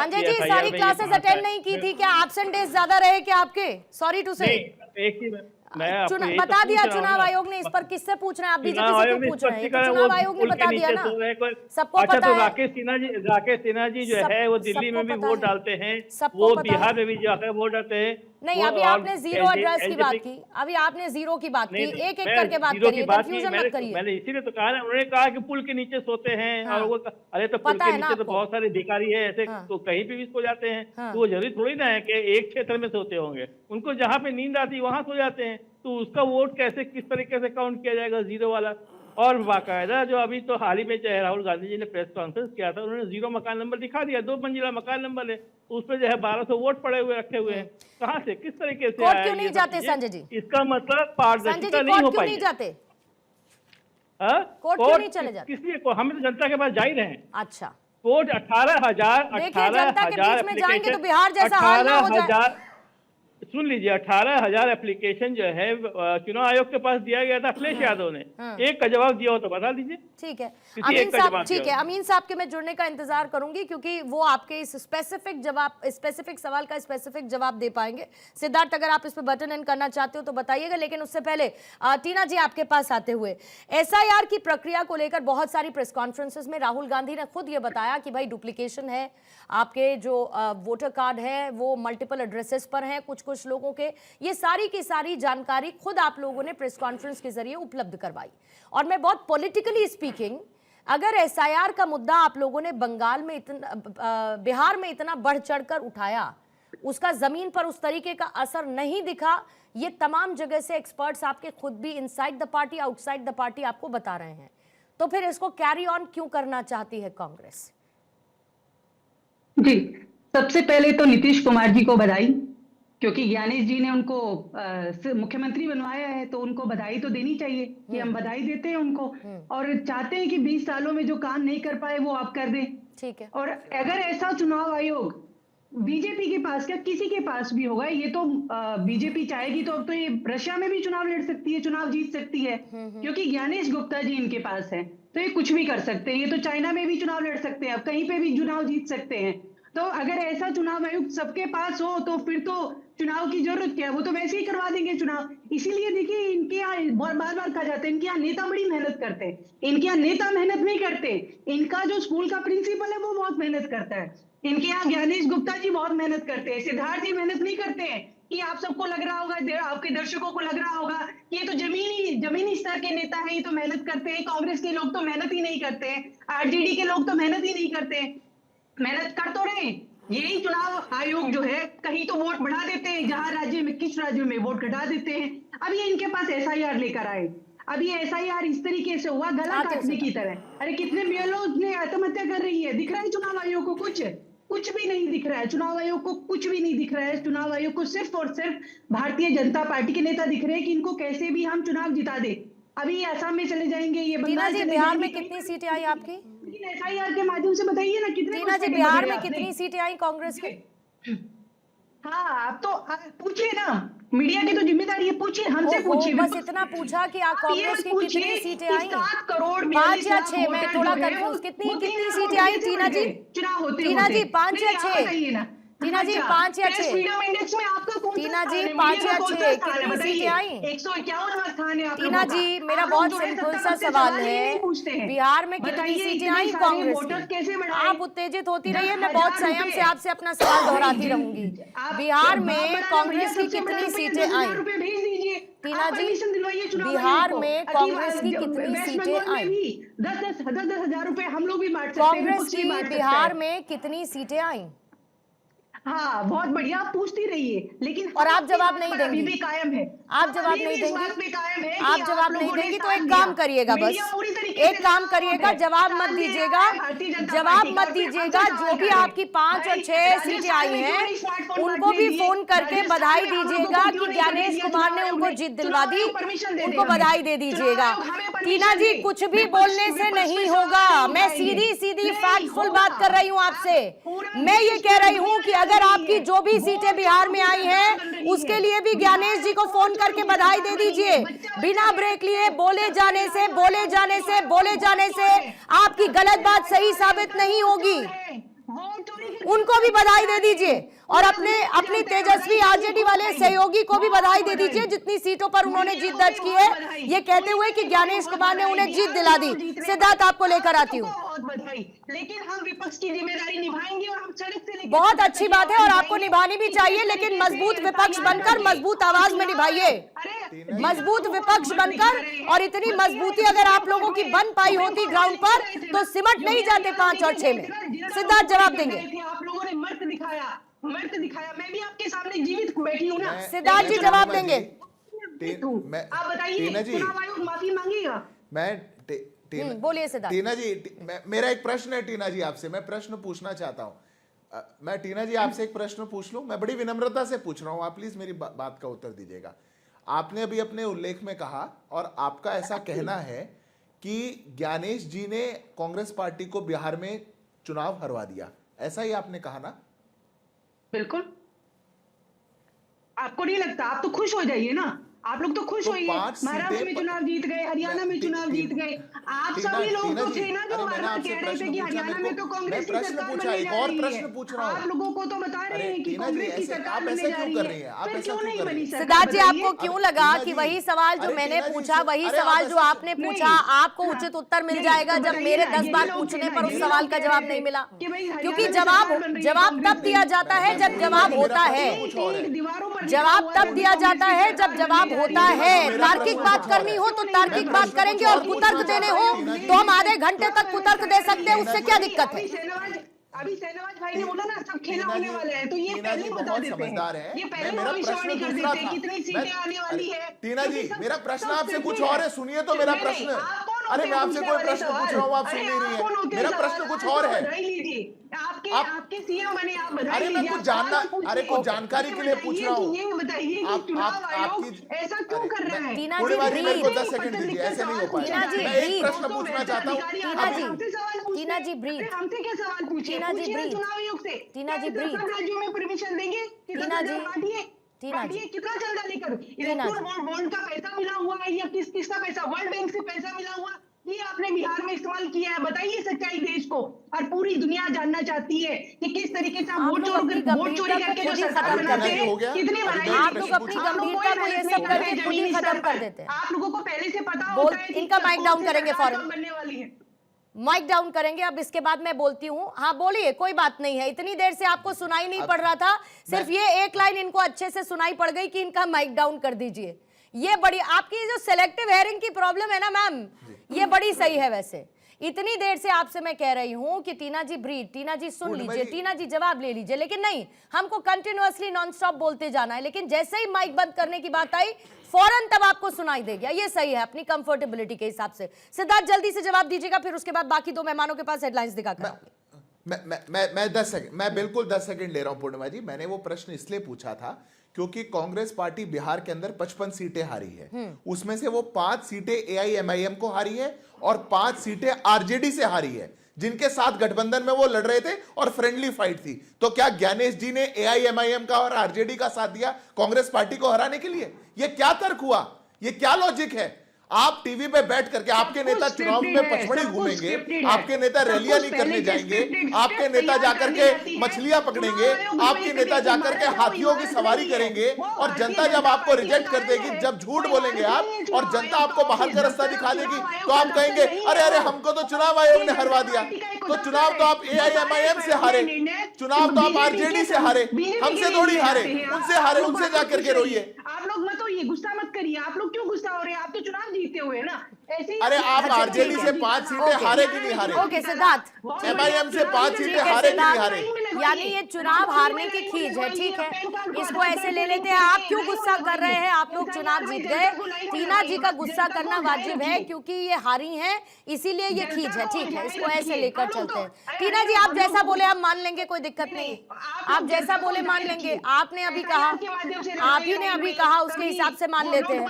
Sanjay ji, FIR सारी में ये क्लासेस कहा अटेंड था। नहीं की थी क्या? एब्सेंट डेज ज्यादा रहे क्या आपके? सॉरी टू से। एक ही मैं आपको यही तो बता दिया पूछ रहा हूँ चुनाव ना। आयोग ने, इस पर किससे पूछ रहे हैं आप? बीजेपी चुनाव से आयोग क्यों ने पूछ रहे हैं? ये तो स्पष्टीकरण वो चुनाव आयोग ने पुल के बता दिया नीचे ना, सो रहे कोई। सबको अच्छा, पता तो है। राकेश सिन्हा जी जो है वो दिल्ली में भी सबको वोट पता है, डालते हैं, सबको वो पता है। बिहार में भी जाकर वोट डालते हैं। नहीं, वो अभी और आपने जीरो एड्रेस की बात एलजेपी की, अभी आपने जीरो की बात की, नहीं, एक एक मैं करके बात जीरो की करिए, बात नहीं, कंफ्यूजन मत करिए। मैंने इसीलिए तो कहा ना, उन्होंने कहा कि पुल के नीचे सोते हैं हाँ, और वो अरे तो पुल पता के है ना नीचे तो आपको। बहुत सारे भिखारी है ऐसे, हाँ, तो कहीं पे भी सो जाते हैं। हाँ। तो वो जरूरी थोड़ी ना है कि एक क्षेत्र में सोते होंगे, उनको जहाँ पे नींद आती है वहां सो जाते हैं। तो उसका वोट कैसे, किस तरीके से काउंट किया जाएगा जीरो वाला? और बाकायदा जो अभी तो हाल ही में चाहे राहुल गांधी जी ने प्रेस कॉन्फ्रेंस किया था, उन्होंने जीरो मकान नंबर दिखा दिया, 2 मंजिला मकान नंबर है, उस पर जो है 1200 वोट पड़े हुए रखे हुए हैं। कहाँ से, किस तरीके से कोर्ट आया क्यों ये नहीं सब जाते चीजें? संजय जी? इसका मतलब संजय पारदर्शिता जी, नहीं कोर्ट हो क्यों पाई नहीं है। जाते? हाँ? कोर्ट क्यों नहीं चले जाते? किस लिए को, हम तो जनता के पास जा ही रहे हैं। अच्छा, कोर्ट 18,000 देखिए जनता के बीच में जाएंगे तो एप्लीकेशन, बिहार जैसा हाल ना हो जाए। 18,000, सुन लीजिए, 18,000 एप्लीकेशन जो है चुनाव आयोग के पास दिया गया था अखिलेश यादव ने। एक का जवाब दिया हो तो बता दीजिए। ठीक है किसी अमीन एक का साहब, जवाब ठीक दिया है हो। अमीन साहब के मैं जुड़ने का इंतजार करूंगी, क्योंकि वो आपके इस स्पेसिफिक सवाल का स्पेसिफिक जवाब दे पाएंगे। सिद्धार्थ, अगर आप इस पे बटन इन करना चाहते हो तो बताइएगा, लेकिन उससे पहले टीना जी आपके पास आते हुए, एसआईआर की प्रक्रिया को लेकर बहुत सारी प्रेस कॉन्फ्रेंसेस में राहुल गांधी ने खुद ये बताया कि भाई डुप्लीकेशन है, आपके जो वोटर कार्ड है वो मल्टीपल एड्रेसेस पर हैं कुछ कुछ लोगों के। ये सारी की सारी जानकारी खुद आप लोगों ने प्रेस कॉन्फ्रेंस के जरिए उपलब्ध करवाई। और मैं बहुत पॉलिटिकली स्पीकिंग, अगर एसआईआर का मुद्दा आप लोगों ने बंगाल में बिहार में इतना बढ़ चढ़कर उठाया, उसका जमीन पर उस तरीके का असर नहीं दिखा, ये तमाम जगह से एक्सपर्ट्स आपके खुद भी inside the party outside the party आपको बता रहे हैं, तो फिर इसको कैरी ऑन क्यों करना चाहती है कांग्रेस? जी, सबसे पहले तो नीतीश कुमार जी को बधाई, क्योंकि ज्ञानेश जी ने उनको मुख्यमंत्री बनवाया है, तो उनको बधाई तो देनी चाहिए कि हम बधाई देते हैं उनको, और चाहते हैं कि 20 सालों में जो काम नहीं कर पाए वो आप कर दें। ठीक है। और अगर ऐसा चुनाव आयोग बीजेपी के पास, क्या किसी के पास भी होगा, ये तो बीजेपी चाहेगी तो अब तो ये रशिया में भी चुनाव लड़ सकती है, चुनाव जीत सकती है, क्योंकि ज्ञानेश गुप्ता जी इनके पास है, तो ये कुछ भी कर सकते हैं। ये तो चाइना में भी चुनाव लड़ सकते हैं, अब कहीं पे भी चुनाव जीत सकते हैं। तो अगर ऐसा चुनाव आयोग सबके पास हो तो फिर तो चुनाव की जरूरत क्या है, वो तो वैसे ही करवा देंगे चुनाव। इसीलिए देखिए, इनके यहाँ बार बार कहा जाता है इनके यहाँ नेता बड़ी मेहनत करते हैं, इनके यहाँ नेता मेहनत नहीं करते, इनका जो स्कूल का प्रिंसिपल है वो बहुत मेहनत करता है, इनके यहाँ ज्ञानेश गुप्ता जी बहुत मेहनत करते हैं, सिद्धार्थ जी मेहनत नहीं करते हैं। कि आप सबको लग रहा होगा, आपके दर्शकों को लग रहा होगा कि ये तो जमीनी स्तर के नेता हैं, ये तो मेहनत करते हैं, कांग्रेस के लोग तो मेहनत ही नहीं करते हैं, आरजेडी के लोग तो मेहनत ही नहीं करते हैं। मेहनत कर तो रहे, यही चुनाव आयोग जो है कहीं तो वोट बढ़ा देते हैं, जहां राज्य में किस राज्यों में वोट घटा देते हैं। अब ये इनके पास एसआईआर लेकर आए, अब ये एसआईआर इस तरीके से हुआ गला काटने की तरह। अरे कितने बीएलओ ने आत्महत्या कर रही है, दिख रहा है चुनाव आयोग को? कुछ भी नहीं दिख रहा है, चुनाव आयोग को कुछ भी नहीं दिख रहा है। चुनाव आयोग को सिर्फ और सिर्फ भारतीय जनता पार्टी के नेता दिख रहे हैं कि इनको कैसे भी हम चुनाव जिता दे। अभी असम में चले जाएंगे, ये बंगाल चले बिहार जाएंगे, में कितनी सीटें आई आपकी? एसआईआर के माध्यम से बताइए ना कितने। टीना जी, बिहार में कितनी सीटें आई कांग्रेस की? हाँ, आप तो पूछिए ना, मीडिया की तो जिम्मेदारी है, पूछिए, हमसे पूछिए। बस इतना पूछा कि कांग्रेस की कितनी सीटें आई? 7 करोड़ 5 या 6, मैं थोड़ा कंफ्यूज, कितनी सीटें आई टीना जी? टीना जी 5 या 6? टीना जी 5 या 6? टीना जी 5 या 6 कितनी सीटें आई? 151वां स्थान है। टीना जी, मेरा बहुत सिंपल सा सवाल है, बिहार में कितनी सीटें आई कांग्रेस की? आप उत्तेजित होती रही है, मैं बहुत संयम से आपसे अपना सवाल दोहराती रहूंगी। बिहार में कांग्रेस की कितनी सीटें आई? टीना जी, बिहार में कांग्रेस की कितनी सीटें आई? 10 हजार रुपए हम लोग भी बांट सकते हैं, कांग्रेस की बिहार में कितनी सीटें आई? हाँ, बहुत बढ़िया, आप पूछती रहिए, लेकिन और आप जवाब नहीं देंगी? अभी भी कायम है। आप जवाब नहीं देंगी? आप जवाब नहीं देंगी तो एक काम करिएगा, बस एक काम करिएगा, जवाब मत दीजिएगा, जवाब मत दीजिएगा। जो भी आपकी 5 और 6 सीटें आई हैं उनको भी फोन करके बधाई दीजिएगा कि ज्ञानेश कुमार ने उनको जीत दिलवा दी, उनको बधाई दे दीजिएगा। टीना जी, कुछ भी बोलने से नहीं होगा, मैं सीधी सीधी फैक्टफुल बात कर रही हूँ आपसे। मैं ये कह रही हूँ कि अगर आपकी जो भी सीटें बिहार में आई हैं उसके लिए भी ज्ञानेश जी को फोन करके बधाई दे दीजिए। बिना ब्रेक लिए बोले जाने से आपकी गलत बात सही साबित नहीं होगी। उनको भी बधाई दे दीजिए और अपने तेजस्वी आरजेडी वाले सहयोगी को भी बधाई दे दीजिए जितनी सीटों पर उन्होंने जीत दर्ज की है, ये कहते हुए कि ज्ञानेश कुमार ने उन्हें जीत दिला दी। सिद्धार्थ, आपको लेकर आती हूँ। बहुत बधाई, लेकिन हम विपक्ष की जिम्मेदारी निभाएंगे और हम सड़क से लेकर बहुत अच्छी बात है और आपको निभानी भी चाहिए, लेकिन मजबूत विपक्ष बनकर मजबूत आवाज में निभाइए। मजबूत विपक्ष बनकर, और इतनी मजबूती अगर आप लोगों की बन पाई होती ग्राउंड पर तो सिमट नहीं जाते 5 और 6 में। सिद्धार्थ जवाब देंगे। आप लोगों ने मर्द दिखाया, मैं भी आपके सामने जीवित बैठी हूँ ना। सिद्धार्थ जी जवाब देंगे। आप बताइए, चुनाव आयोग माफी मांगेगा? बोलिए सिद्धार्थ। टीना जी, मेरा एक प्रश्न है टीना जी आपसे, मैं प्रश्न पूछना चाहता हूं। मैं टीना जी आपसे एक प्रश्न पूछ लूं, मैं बड़ी विनम्रता से पूछ रहा हूं, आप प्लीज मेरी बात का उत्तर दीजिएगा। आपने अभी अपने उल्लेख में कहा और आपका ऐसा कहना है कि ज्ञानेश जी ने कांग्रेस पार्टी को बिहार में चुनाव हरवा दिया, ऐसा ही आपने कहा ना? बिल्कुल। आपको नहीं लगता? आप तो खुश हो जाइए ना, आप लोग तो खुश तो होइए। 5 महाराष्ट्र में चुनाव जीत गए, हरियाणा में चुनाव जीत गए। आप सभी लोग तो थे ना जो बार-बार कह रहे थे कि हरियाणा में तो कांग्रेस की सरकार बनने जा रही है। आप लोगों को तो बता रहे हैं कि कांग्रेस की सरकार बनने जा रही है, फिर क्यों नहीं बनी सरकार? सिद्धार्थ जी, आपको क्यों लगा कि वही सवाल जो मैंने पूछा, वही सवाल जो आपने पूछा, आपको उचित उत्तर मिल जाएगा जब मेरे 10 बार पूछने पर उस सवाल का जवाब नहीं मिला? क्योंकि जवाब तब दिया जाता है जब जवाब होता है। जवाब तब दिया जाता है जब जवाब होता है। तार्किक बात करनी हो तो तार्किक बात करेंगे और कुतर्क देने हो तो हम आधे घंटे तक कुतर्क दे सकते हैं, उससे क्या दिक्कत है? अभी शहनवाज भाई ने बोला ना सब खेला होने वाला है, तो ये पहले ही बता देते हैं, ये पहले भविष्यवाणी कर देते हैं कितनी सीटें आने वाली है। टीना जी, मेरा प्रश्न आपसे कुछ और है, सुनिए तो मेरा प्रश्न। अरे मैं आपसे कोई प्रश्न पूछ रहा हूँ, आप सुन नहीं रही हैं। मेरा प्रश्न कुछ और है। आपके सीएम बने, आप बधाई अरे मैं कुछ जानना, अरे कुछ जानकारी के लिए पूछ रहा हूँ। ये बताइए कि चुनाव आयोग ऐसा क्यों कर रहा है? पूर्णिमाजी, मेरे को 10 सेकंड दीजिए, ऐसे नहीं हो पाएगा। मैं एक प्रश्न पूछना चाहता हूँ। टीना जी ब्रीथ। हमसे क्या सवाल पूछिए? चुनाव आयोग से टीना जी ब्रीथ। राज्यों में परमिशन देंगे? टीना जी, टीना जी, कितना चल लेकर इलेक्ट्रोल बॉन्ड का पैसा मिला हुआ है या किसका पैसा? वर्ल्ड बैंक से पैसा मिला हुआ, ये आपने बिहार में इस्तेमाल किया है। बताइए सच्चाई देश को, और पूरी दुनिया जानना चाहती है कि किस तरीके से वोट चोरी करके जो सरकार बनाते हैं, कितने बनाई। आप लोग अपनी गंभीरता को ये सब करके खुद ही खत्म कर देते हैं। आप लोगों को पहले से पता होता है। इनका माइक डाउन करेंगे फौरन, बनने वाली है। माइक डाउन करेंगे। अब इसके बाद मैं बोलती हूँ। हाँ बोलिए, कोई बात नहीं है। इतनी देर से आपको सुनाई नहीं पड़ रहा था, सिर्फ ये एक लाइन इनको अच्छे से सुनाई पड़ गई कि इनका माइक डाउन कर दीजिए। ये बड़ी आपकी जो सेलेक्टिव हेयरिंग की प्रॉब्लम है ना मैम, ये बड़ी सही है। वैसे इतनी देर से आपसे मैं कह रही हूँ कि टीना जी ब्रीथ, टीना जी सुन लीजिए, टीना जी जवाब ले लीजिए, लेकिन नहीं, हमको कंटिन्यूअसली नॉन स्टॉप बोलते जाना है। लेकिन जैसे ही माइक बंद करने की बात आई फौरन तब आपको सुनाई दे गया। ये सही है अपनी कंफर्टेबिलिटी के हिसाब से। सिद्धार्थ जल्दी से जवाब दीजिएगा, फिर उसके बाद बाकी 2 मेहमानों के पास हेडलाइंस दिखाकर मैं 10 सेकंड, मैं बिल्कुल 10 सेकंड ले रहा हूं पूर्णिमा जी। मैंने वो प्रश्न इसलिए पूछा था क्योंकि कांग्रेस पार्टी बिहार के अंदर 55 सीटें हारी है, उसमें से वो 5 सीटें एआईएमआईएम को हारी है और 5 सीटें आरजेडी से हारी है, जिनके साथ गठबंधन में वो लड़ रहे थे और फ्रेंडली फाइट थी। तो क्या ज्ञानेश जी ने एआईएमआईएम का और आरजेडी का साथ दिया कांग्रेस पार्टी को हराने के लिए? ये क्या तर्क हुआ? ये क्या लॉजिक है? आप टीवी पे बैठ करके, आपके नेता चुनाव में पचमढ़ी घूमेंगे, आपके नेता रैलियां नहीं करने जाएंगे, आपके नेता जाकर के मछलियां पकड़ेंगे, आपके नेता जाकर के हाथियों की सवारी करेंगे, और जनता जब आपको रिजेक्ट कर देगी, जब झूठ बोलेंगे आप और जनता आपको बाहर का रास्ता दिखा देगी, तो आप कहेंगे अरे अरे हमको तो चुनाव आयोग ने हरवा दिया। तो चुनाव तो आप एआईएमआईएम से हारे, चुनाव तो आप आरजेडी से हारे, हमसे थोड़ी हारे, उनसे जाकर के रोइए। आप लोग मत होइए, गुस्सा मत करिए। आप लोग क्यों गुस्सा हो रहे हैं? आप तो चुनाव जीते हुए ना। ऐसे ही अरे आप आरजेडी से 5 सीटें हारे कि नहीं हारे? ओके सिद्धार्थ, एमआईएम से 5 सीटें हारे कि नहीं हारे? यानी ये चुनाव हारने की खींच है, ठीक है, इसको ऐसे ले लेते हैं। आप क्यों गुस्सा कर रहे हैं? आप लोग चुनाव जीत गए। टीना जी का गुस्सा करना वाजिब है क्योंकि ये हारी हैं, इसीलिए ये खींच है, ठीक है, इसको ऐसे लेकर चलते हैं। टीना जी आप जैसा बोले हम मान लेंगे, कोई दिक्कत नहीं, आप जैसा बोले मान लेंगे। आपने अभी कहा, आप ही ने अभी कहा, उसके हिसाब से मान लेते हैं।